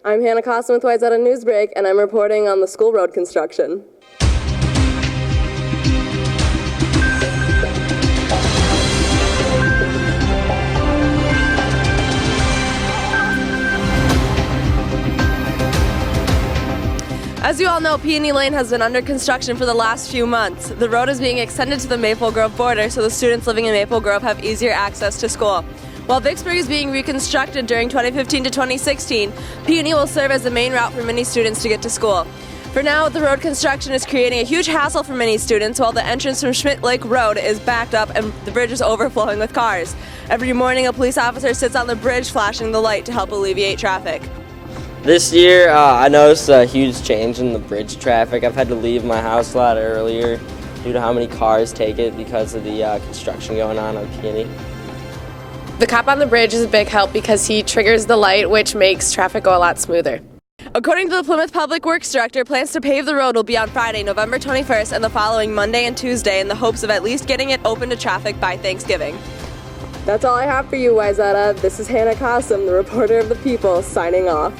I'm Hana Kassem with Wayzata Newsbreak, and I'm reporting on the school road construction. As you all know, Peony Lane has been under construction for the last few months. The road is being extended to the Maple Grove border so the students living in Maple Grove have easier access to school. While Vicksburg is being reconstructed during 2015 to 2016, Peony will serve as the main route for many students to get to school. For now, the road construction is creating a huge hassle for many students while the entrance from Schmidt Lake Road is backed up and the bridge is overflowing with cars. Every morning, a police officer sits on the bridge flashing the light to help alleviate traffic. This year, I noticed a huge change in the bridge traffic. I've had to leave my house a lot earlier due to how many cars take it because of the construction going on Peony. The cop on the bridge is a big help because he triggers the light, which makes traffic go a lot smoother. According to the Plymouth Public Works Director, plans to pave the road will be on Friday, November 21st, and the following Monday and Tuesday in the hopes of at least getting it open to traffic by Thanksgiving. That's all I have for you, Wayzata. This is Hana Kassem, the reporter of the People, signing off.